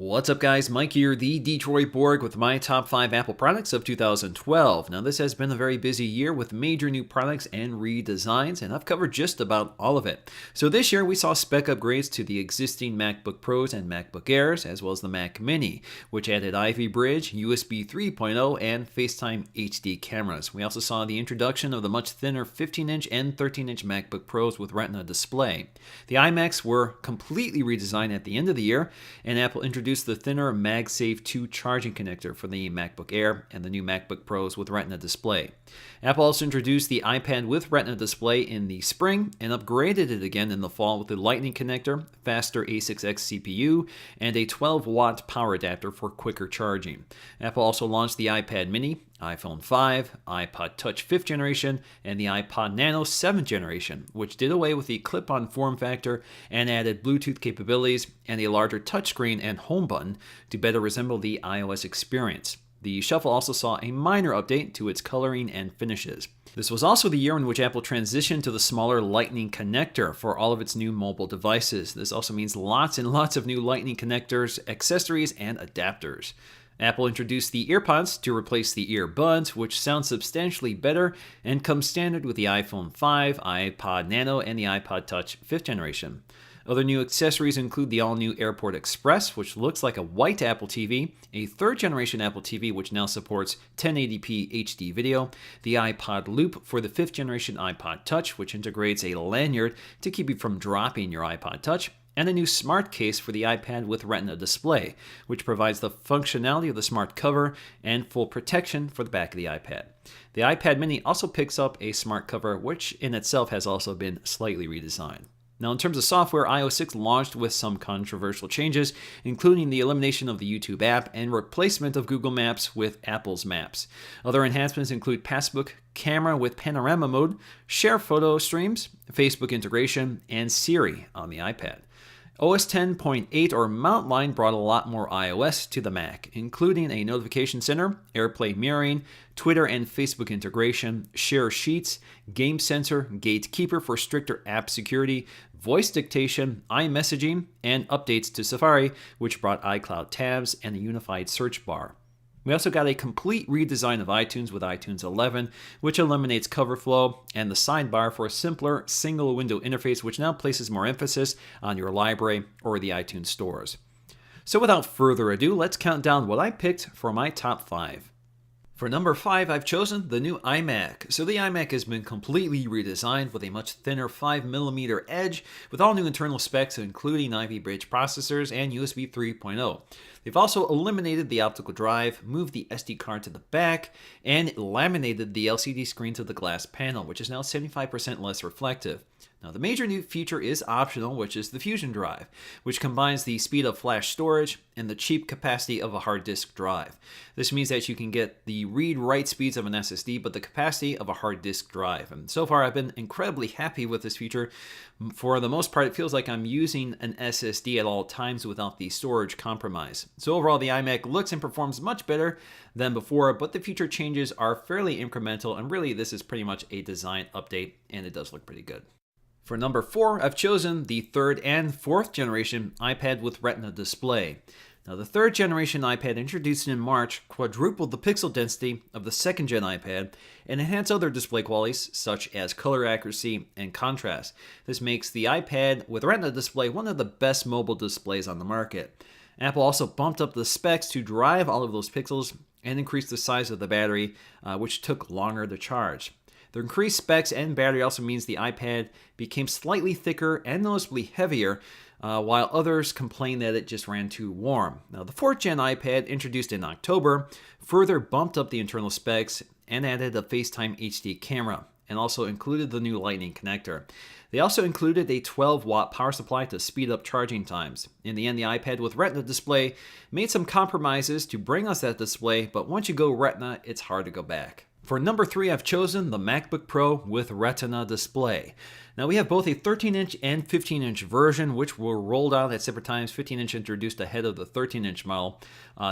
What's up guys, Mike here, the Detroit Borg with my top 5 Apple products of 2012. Now this has been a very busy year with major new products and redesigns, and I've covered just about all of it. So this year we saw spec upgrades to the existing MacBook Pros and MacBook Airs, as well as the Mac Mini, which added Ivy Bridge, USB 3.0, and FaceTime HD cameras. We also saw the introduction of the much thinner 15-inch and 13-inch MacBook Pros with Retina display. The iMacs were completely redesigned at the end of the year, and Apple introduced the thinner MagSafe 2 charging connector for the MacBook Air and the new MacBook Pros with Retina display. Apple also introduced the iPad with Retina display in the spring and upgraded it again in the fall with the Lightning connector, faster A6X CPU, and a 12-watt power adapter for quicker charging. Apple also launched the iPad Mini, iPhone 5, iPod Touch 5th generation, and the iPod Nano 7th generation, which did away with the clip-on form factor and added Bluetooth capabilities and a larger touchscreen and home button to better resemble the iOS experience. The Shuffle also saw a minor update to its coloring and finishes. This was also the year in which Apple transitioned to the smaller Lightning connector for all of its new mobile devices. This also means lots and lots of new Lightning connectors, accessories, and adapters. Apple introduced the EarPods to replace the earbuds, which sound substantially better and come standard with the iPhone 5, iPod Nano, and the iPod Touch 5th generation. Other new accessories include the all-new AirPort Express, which looks like a white Apple TV, a 3rd generation Apple TV which now supports 1080p HD video, the iPod Loop for the 5th generation iPod Touch, which integrates a lanyard to keep you from dropping your iPod Touch, and a new smart case for the iPad with Retina display, which provides the functionality of the smart cover and full protection for the back of the iPad. The iPad Mini also picks up a smart cover, which in itself has also been slightly redesigned. Now, in terms of software, iOS 6 launched with some controversial changes, including the elimination of the YouTube app and replacement of Google Maps with Apple's Maps. Other enhancements include Passbook camera with panorama mode, share photo streams, Facebook integration, and Siri on the iPad. OS 10.8 or Mount line brought a lot more iOS to the Mac, including a notification center, AirPlay mirroring, Twitter and Facebook integration, Share Sheets, Game Sensor, Gatekeeper for stricter app security, voice dictation, iMessaging, and updates to Safari, which brought iCloud tabs and a unified search bar. We also got a complete redesign of iTunes with iTunes 11, which eliminates cover flow and the sidebar for a simpler single-window interface, which now places more emphasis on your library or the iTunes stores. So without further ado, let's count down what I picked for my top 5. For number 5, I've chosen the new iMac. So the iMac has been completely redesigned with a much thinner 5mm edge with all new internal specs including Ivy Bridge processors and USB 3.0. They've also eliminated the optical drive, moved the SD card to the back, and laminated the LCD screen to the glass panel, which is now 75% less reflective. Now, the major new feature is optional, which is the Fusion drive, which combines the speed of flash storage and the cheap capacity of a hard disk drive. This means that you can get the read-write speeds of an SSD, but the capacity of a hard disk drive. And so far, I've been incredibly happy with this feature. For the most part, it feels like I'm using an SSD at all times without the storage compromise. So overall, the iMac looks and performs much better than before, but the future changes are fairly incremental, and really this is pretty much a design update, and it does look pretty good. For number 4, I've chosen the 3rd and 4th generation iPad with Retina display. Now, the 3rd generation iPad introduced in March quadrupled the pixel density of the 2nd gen iPad and enhanced other display qualities such as color accuracy and contrast. This makes the iPad with Retina display one of the best mobile displays on the market. Apple also bumped up the specs to drive all of those pixels and increased the size of the battery, which took longer to charge. The increased specs and battery also means the iPad became slightly thicker and noticeably heavier, while others complained that it just ran too warm. Now, the 4th gen iPad, introduced in October, further bumped up the internal specs and added a FaceTime HD camera, and also included the new Lightning connector. They also included a 12-watt power supply to speed up charging times. In the end, the iPad with Retina display made some compromises to bring us that display, but once you go Retina, it's hard to go back. For number 3, I've chosen the MacBook Pro with Retina display. Now, we have both a 13-inch and 15-inch version, which were rolled out at separate times, 15-inch introduced ahead of the 13-inch model.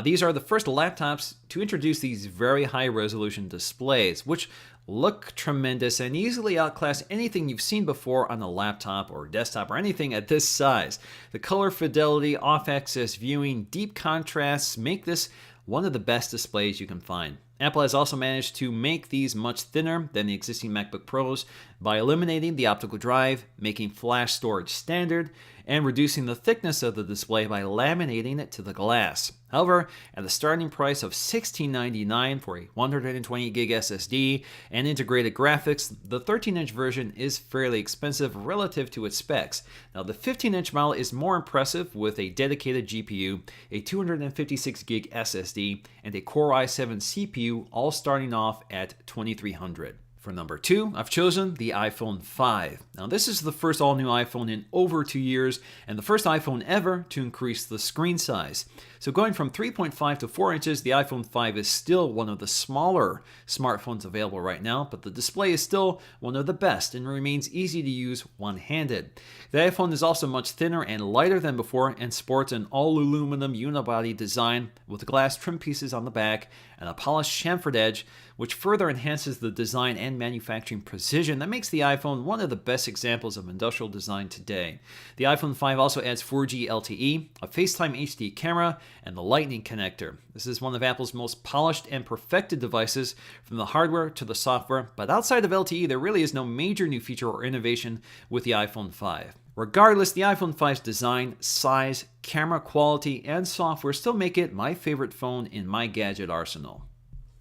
These are the first laptops to introduce these very high-resolution displays, which look tremendous, and easily outclass anything you've seen before on a laptop or desktop or anything at this size. The color fidelity, off-axis viewing, deep contrasts make this one of the best displays you can find. Apple has also managed to make these much thinner than the existing MacBook Pros by eliminating the optical drive, making flash storage standard, and reducing the thickness of the display by laminating it to the glass. However, at a starting price of $16.99 for a 120 gig SSD and integrated graphics, the 13-inch version is fairly expensive relative to its specs. Now, the 15-inch model is more impressive with a dedicated GPU, a 256 gig SSD, and a Core i7 CPU, all starting off at $2,300. For number 2, I've chosen the iPhone 5. Now, this is the first all-new iPhone in over 2 years, and the first iPhone ever to increase the screen size. So going from 3.5 to 4 inches, the iPhone 5 is still one of the smaller smartphones available right now, but the display is still one of the best and remains easy to use one-handed. The iPhone is also much thinner and lighter than before and sports an all-aluminum unibody design with glass trim pieces on the back and a polished chamfered edge, which further enhances the design and manufacturing precision that makes the iPhone one of the best examples of industrial design today. The iPhone 5 also adds 4G LTE, a FaceTime HD camera, and the Lightning connector. This is one of Apple's most polished and perfected devices from the hardware to the software, but outside of LTE, there really is no major new feature or innovation with the iPhone 5. Regardless, the iPhone 5's design, size, camera quality, and software still make it my favorite phone in my gadget arsenal.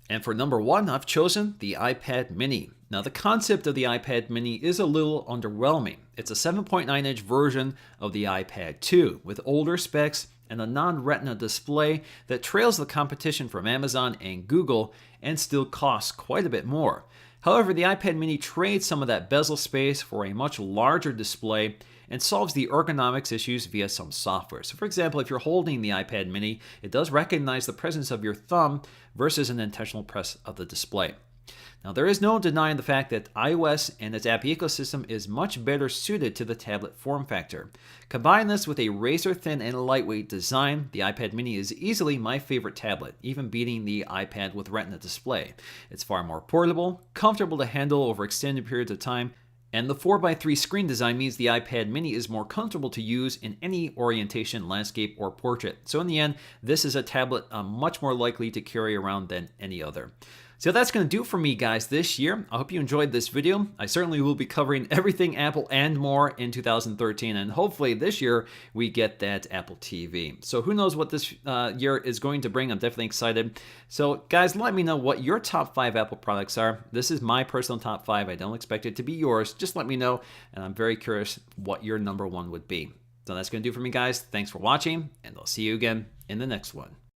And for number 1, I've chosen the iPad mini. Now, the concept of the iPad mini is a little underwhelming. It's a 7.9-inch version of the iPad 2 with older specs and a non-retina display that trails the competition from Amazon and Google and still costs quite a bit more. However, the iPad mini trades some of that bezel space for a much larger display and solves the ergonomics issues via some software. So for example, if you're holding the iPad mini, it does recognize the presence of your thumb versus an intentional press of the display. Now, there is no denying the fact that iOS and its app ecosystem is much better suited to the tablet form factor. Combine this with a razor-thin and lightweight design, the iPad mini is easily my favorite tablet, even beating the iPad with Retina display. It's far more portable, comfortable to handle over extended periods of time, and the 4x3 screen design means the iPad mini is more comfortable to use in any orientation, landscape, or portrait. So in the end, this is a tablet I'm much more likely to carry around than any other. So that's going to do it for me, guys, this year. I hope you enjoyed this video. I certainly will be covering everything Apple and more in 2013, and hopefully this year we get that Apple TV. So who knows what this year is going to bring. I'm definitely excited. So guys, let me know what your top 5 Apple products are. This is my personal top 5. I don't expect it to be yours. Just let me know, and I'm very curious what your number 1 would be. So that's going to do it for me, guys. Thanks for watching, and I'll see you again in the next one.